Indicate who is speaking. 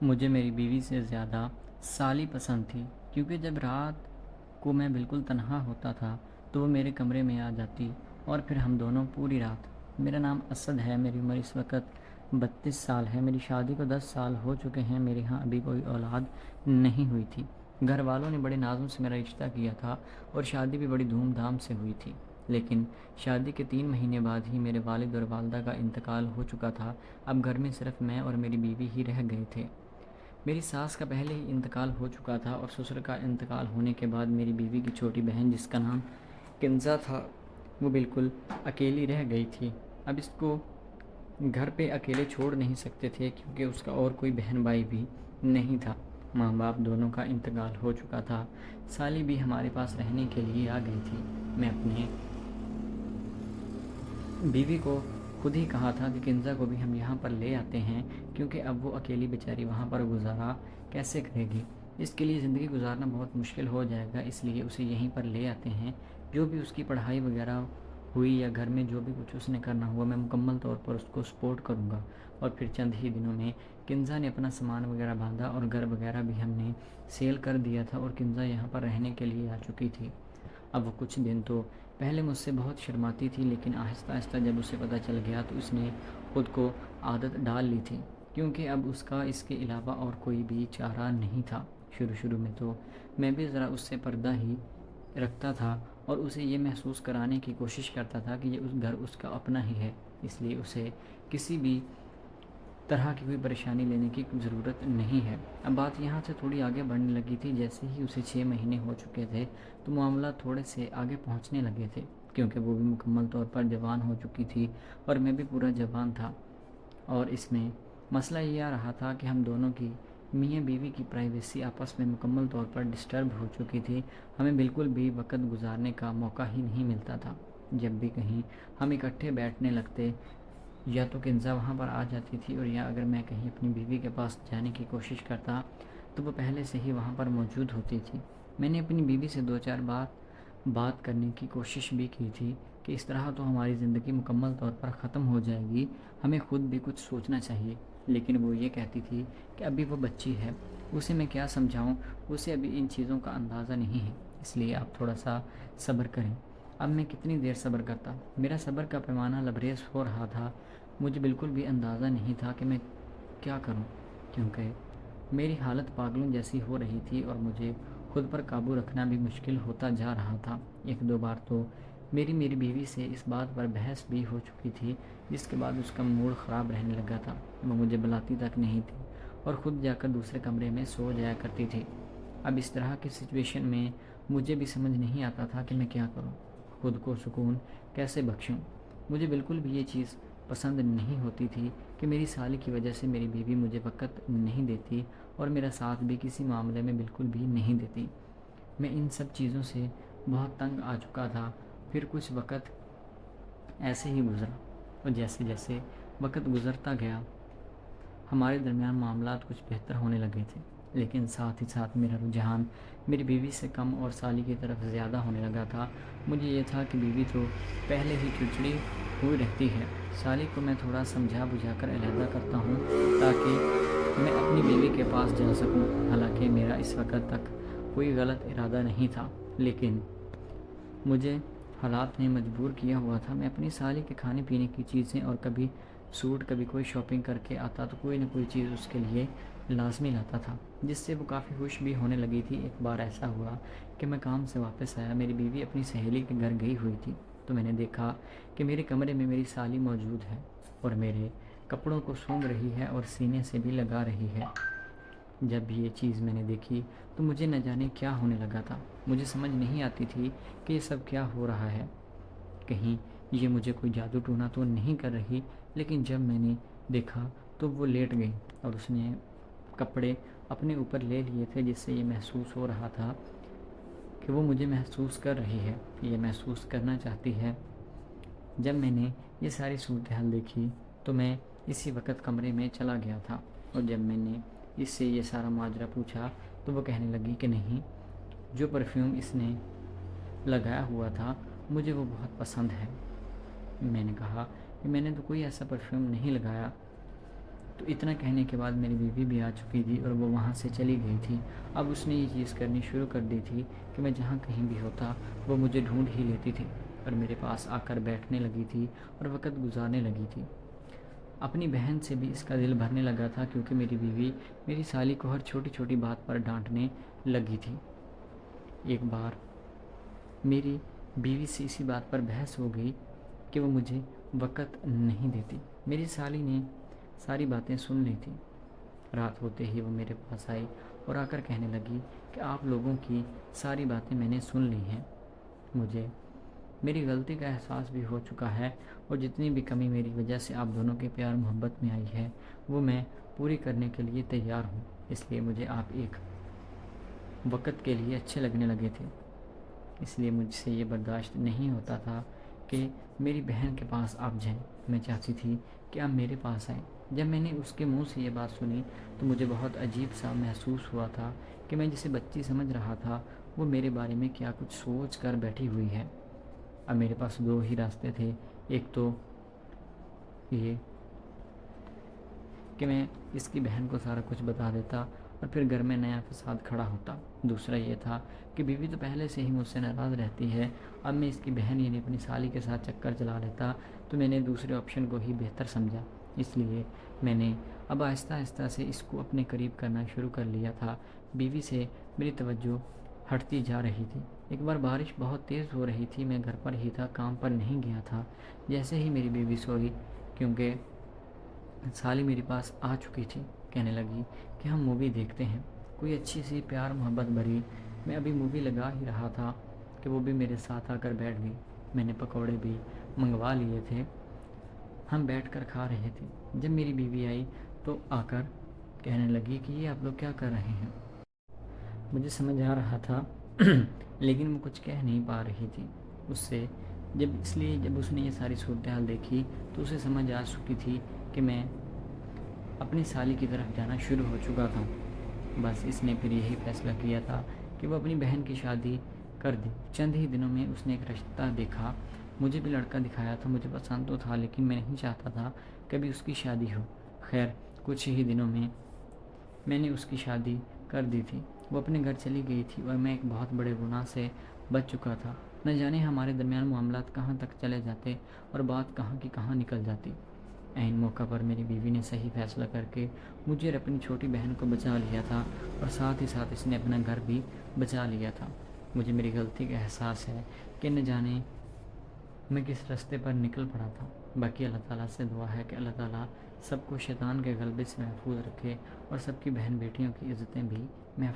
Speaker 1: مجھے میری بیوی سے زیادہ سالی پسند تھی، کیونکہ جب رات کو میں بالکل تنہا ہوتا تھا تو وہ میرے کمرے میں آ جاتی اور پھر ہم دونوں پوری رات۔ میرا نام اسد ہے، میری عمر اس وقت 32 سال ہے، میری شادی کو 10 سال ہو چکے ہیں، میرے ہاں ابھی کوئی اولاد نہیں ہوئی تھی۔ گھر والوں نے بڑے نازوں سے میرا رشتہ کیا تھا اور شادی بھی بڑی دھوم دھام سے ہوئی تھی، لیکن شادی کے 3 مہینے بعد ہی میرے والد اور والدہ کا انتقال ہو چکا تھا۔ اب گھر میں صرف میں اور میری بیوی ہی رہ گئے تھے۔ میری ساس کا پہلے ہی انتقال ہو چکا تھا اور سسر کا انتقال ہونے کے بعد میری بیوی کی چھوٹی بہن، جس کا نام کنزا تھا، وہ بالکل اکیلی رہ گئی تھی۔ اب اس کو گھر پہ اکیلے چھوڑ نہیں سکتے تھے، کیونکہ اس کا اور کوئی بہن بھائی بھی نہیں تھا۔ ماں باپ دونوں کا انتقال ہو چکا تھا۔ سالی بھی ہمارے پاس رہنے کے لیے آ گئی تھی۔ میں اپنے بیوی کو خود ہی کہا تھا کہ کنزا کو بھی ہم یہاں پر لے آتے ہیں، کیونکہ اب وہ اکیلی بیچاری وہاں پر گزارا کیسے کرے گی؟ اس کے لیے زندگی گزارنا بہت مشکل ہو جائے گا، اس لیے اسے یہیں پر لے آتے ہیں۔ جو بھی اس کی پڑھائی وغیرہ ہوئی یا گھر میں جو بھی کچھ اس نے کرنا ہوا، میں مکمل طور پر اس کو سپورٹ کروں گا۔ اور پھر چند ہی دنوں میں کنزا نے اپنا سامان وغیرہ باندھا اور گھر وغیرہ بھی ہم نے سیل کر دیا تھا اور کنزا یہاں پر رہنے کے لیے آ چکی تھی۔ اب وہ کچھ دن تو پہلے مجھ سے بہت شرماتی تھی، لیکن آہستہ آہستہ جب اسے پتہ چل گیا تو اس نے خود کو عادت ڈال لی تھی، کیونکہ اب اس کا اس کے علاوہ اور کوئی بھی چارہ نہیں تھا۔ شروع میں تو میں بھی ذرا اس سے پردہ ہی رکھتا تھا اور اسے یہ محسوس کرانے کی کوشش کرتا تھا کہ یہ اس گھر اس کا اپنا ہی ہے، اس لیے اسے کسی بھی طرح کی کوئی پریشانی لینے کی ضرورت نہیں ہے۔ اب بات یہاں سے تھوڑی آگے بڑھنے لگی تھی۔ جیسے ہی اسے 6 مہینے ہو چکے تھے تو معاملات تھوڑے سے آگے پہنچنے لگے تھے، کیونکہ وہ بھی مکمل طور پر جوان ہو چکی تھی اور میں بھی پورا جوان تھا۔ اور اس میں مسئلہ یہ آ رہا تھا کہ ہم دونوں کی میاں بیوی کی پرائیویسی آپس میں مکمل طور پر ڈسٹرب ہو چکی تھی۔ ہمیں بالکل بھی وقت گزارنے کا موقع ہی نہیں ملتا تھا۔ جب بھی کہیں ہم اکٹھے بیٹھنے لگتے، یا تو کنزا وہاں پر آ جاتی تھی، اور یا اگر میں کہیں اپنی بیوی کے پاس جانے کی کوشش کرتا تو وہ پہلے سے ہی وہاں پر موجود ہوتی تھی۔ میں نے اپنی بیوی سے 2-4 بات کرنے کی کوشش بھی کی تھی کہ اس طرح تو ہماری زندگی مکمل طور پر ختم ہو جائے گی، ہمیں خود بھی کچھ سوچنا چاہیے، لیکن وہ یہ کہتی تھی کہ ابھی وہ بچی ہے، اسے میں کیا سمجھاؤں، اسے ابھی ان چیزوں کا اندازہ نہیں ہے، اس لیے آپ تھوڑا سا صبر کریں۔ اب میں کتنی دیر صبر کرتا؟ میرا صبر کا پیمانہ لبریز ہو رہا تھا۔ مجھے بالکل بھی اندازہ نہیں تھا کہ میں کیا کروں، کیونکہ میری حالت پاگلوں جیسی ہو رہی تھی اور مجھے خود پر قابو رکھنا بھی مشکل ہوتا جا رہا تھا۔ 1-2 بار تو میری بیوی سے اس بات پر بحث بھی ہو چکی تھی، جس کے بعد اس کا موڈ خراب رہنے لگا تھا۔ وہ مجھے بلاتی تک نہیں تھی اور خود جا کر دوسرے کمرے میں سو جایا کرتی تھی۔ اب اس طرح کی سچویشن میں مجھے بھی سمجھ نہیں آتا تھا کہ میں کیا کروں، خود کو سکون کیسے بخشوں۔ مجھے بالکل بھی یہ چیز پسند نہیں ہوتی تھی کہ میری سالی کی وجہ سے میری بیوی مجھے وقت نہیں دیتی اور میرا ساتھ بھی کسی معاملے میں بالکل بھی نہیں دیتی۔ میں ان سب چیزوں سے بہت تنگ آ چکا تھا۔ پھر کچھ وقت ایسے ہی گزرا اور جیسے جیسے وقت گزرتا گیا ہمارے درمیان معاملات کچھ بہتر ہونے لگے تھے، لیکن ساتھ ہی ساتھ میرا رجحان میری بیوی سے کم اور سالی کی طرف زیادہ ہونے لگا تھا۔ مجھے یہ تھا کہ بیوی تو پہلے ہی چڑچڑی ہوئی رہتی ہے، سالی کو میں تھوڑا سمجھا بجھا کر علیحدہ کرتا ہوں تاکہ میں اپنی بیوی کے پاس جا سکوں۔ حالانکہ میرا اس وقت تک کوئی غلط ارادہ نہیں تھا، لیکن مجھے حالات نے مجبور کیا ہوا تھا۔ میں اپنی سالی کے کھانے پینے کی چیزیں اور کبھی سوٹ، کبھی کوئی شاپنگ کر کے آتا تو کوئی نہ کوئی چیز اس کے لیے لازمی لاتا تھا، جس سے وہ کافی خوش بھی ہونے لگی تھی۔ ایک بار ایسا ہوا کہ میں کام سے واپس آیا، میری بیوی اپنی سہیلی کے گھر گئی ہوئی تھی، تو میں نے دیکھا کہ میرے کمرے میں میری سالی موجود ہے اور میرے کپڑوں کو سونگھ رہی ہے اور سینے سے بھی لگا رہی ہے۔ جب بھی یہ چیز میں نے دیکھی تو مجھے نہ جانے کیا ہونے لگا تھا۔ مجھے سمجھ نہیں آتی تھی کہ یہ سب کیا ہو رہا ہے، کہیں یہ مجھے کوئی جادو ٹونا تو نہیں کر رہی۔ لیکن جب میں نے دیکھا تو وہ لیٹ گئی اور اس نے کپڑے اپنے اوپر لے لیے تھے، جس سے یہ محسوس ہو رہا تھا کہ وہ مجھے محسوس کر رہی ہے، یہ محسوس کرنا چاہتی ہے۔ جب میں نے یہ ساری صورتحال دیکھی تو میں اسی وقت کمرے میں چلا گیا تھا، اور جب میں نے اس سے یہ سارا ماجرا پوچھا تو وہ کہنے لگی کہ نہیں، جو پرفیوم اس نے لگایا ہوا تھا مجھے وہ بہت پسند ہے۔ میں نے کہا کہ میں نے تو کوئی ایسا پرفیوم نہیں لگایا تو اتنا کہنے کے بعد میری بیوی بھی آ چکی تھی اور وہ وہاں سے چلی گئی تھی۔ اب اس نے یہ چیز کرنی شروع کر دی تھی کہ میں جہاں کہیں بھی ہوتا وہ مجھے ڈھونڈ ہی لیتی تھی اور میرے پاس آ کر بیٹھنے لگی تھی اور وقت گزارنے لگی تھی۔ اپنی بہن سے بھی اس کا دل بھرنے لگا تھا کیونکہ میری بیوی میری سالی کو ہر چھوٹی چھوٹی بات پر ڈانٹنے لگی تھی۔ ایک بار میری بیوی سے اسی بات پر بحث ہو گئی کہ وہ مجھے وقت نہیں دیتی۔ میری سالی نے ساری باتیں سن لی تھی۔ رات ہوتے ہی وہ میرے پاس آئی اور آ کر کہنے لگی کہ آپ لوگوں کی ساری باتیں میں نے سن لی ہیں، مجھے میری غلطی کا احساس بھی ہو چکا ہے اور جتنی بھی کمی میری وجہ سے آپ دونوں کے پیار محبت میں آئی ہے وہ میں پوری کرنے کے لیے تیار ہوں۔ اس لیے مجھے آپ ایک وقت کے لیے اچھے لگنے لگے تھے، اس لیے مجھ سے یہ برداشت نہیں ہوتا تھا کہ میری بہن کے پاس آپ جائیں۔ میں چاہتی تھی کہ آپ میرے پاس آئیں۔ جب میں نے اس کے منہ سے یہ بات سنی تو مجھے بہت عجیب سا محسوس ہوا تھا کہ میں جسے بچی سمجھ رہا تھا وہ میرے بارے میں کیا کچھ سوچ کر بیٹھی ہوئی ہے۔ اب میرے پاس دو ہی راستے تھے، ایک تو یہ کہ میں اس کی بہن کو سارا کچھ بتا دیتا اور پھر گھر میں نیا فساد کھڑا ہوتا، دوسرا یہ تھا کہ بیوی تو پہلے سے ہی مجھ سے ناراض رہتی ہے، اب میں اس کی بہن یعنی اپنی سالی کے ساتھ چکر چلا لیتا تو میں نے دوسرے آپشن کو ہی بہتر سمجھا۔ اس لیے میں نے اب آہستہ آہستہ سے اس کو اپنے قریب کرنا شروع کر لیا تھا۔ بیوی سے میری توجہ ہٹتی جا رہی تھی۔ ایک بار بارش بہت تیز ہو رہی تھی، میں گھر پر ہی تھا، کام پر نہیں گیا تھا۔ جیسے ہی میری بیوی سوئی، کیونکہ سالی میرے پاس آ چکی تھی، کہنے لگی کہ ہم مووی دیکھتے ہیں، کوئی اچھی سی پیار محبت بھری۔ میں ابھی مووی لگا ہی رہا تھا کہ وہ بھی میرے ساتھ آ کر بیٹھ گئی۔ میں نے پکوڑے بھی منگوا لیے تھے، ہم بیٹھ کر کھا رہے تھے۔ جب میری بیوی آئی تو آ کر کہنے لگی کہ یہ آپ لوگ کیا کر رہے ہیں؟ مجھے سمجھ آ رہا تھا لیکن وہ کچھ کہہ نہیں پا رہی تھی اس سے، اس لیے جب اس نے یہ ساری صورتحال دیکھی تو اسے سمجھ آ چکی تھی کہ میں اپنی سالی کی طرف جانا شروع ہو چکا تھا۔ بس اس نے پھر یہی فیصلہ کیا تھا کہ وہ اپنی بہن کی شادی کر دے۔ چند ہی دنوں میں اس نے ایک رشتہ دیکھا، مجھے بھی لڑکا دکھایا تھا، مجھے پسند تو تھا لیکن میں نہیں چاہتا تھا کبھی اس کی شادی ہو۔ خیر کچھ ہی دنوں میں نے اس کی شادی کر دی تھی، وہ اپنے گھر چلی گئی تھی اور میں ایک بہت بڑے گناہ سے بچ چکا تھا۔ نہ جانے ہمارے درمیان معاملات کہاں تک چلے جاتے اور بات کہاں کی کہاں نکل جاتی۔ عین موقع پر میری بیوی نے صحیح فیصلہ کر کے مجھے اور اپنی چھوٹی بہن کو بچا لیا تھا اور ساتھ ہی ساتھ اس نے اپنا گھر بھی بچا لیا تھا۔ مجھے میری غلطی کا احساس ہے کہ نہ جانے میں کس راستے پر نکل پڑا تھا۔ باقی اللہ تعالیٰ سے دعا ہے کہ اللہ تعالیٰ سب کو شیطان کے غلبے سے محفوظ رکھے اور سب کی بہن بیٹیوں کی عزتیں بھی محفوظ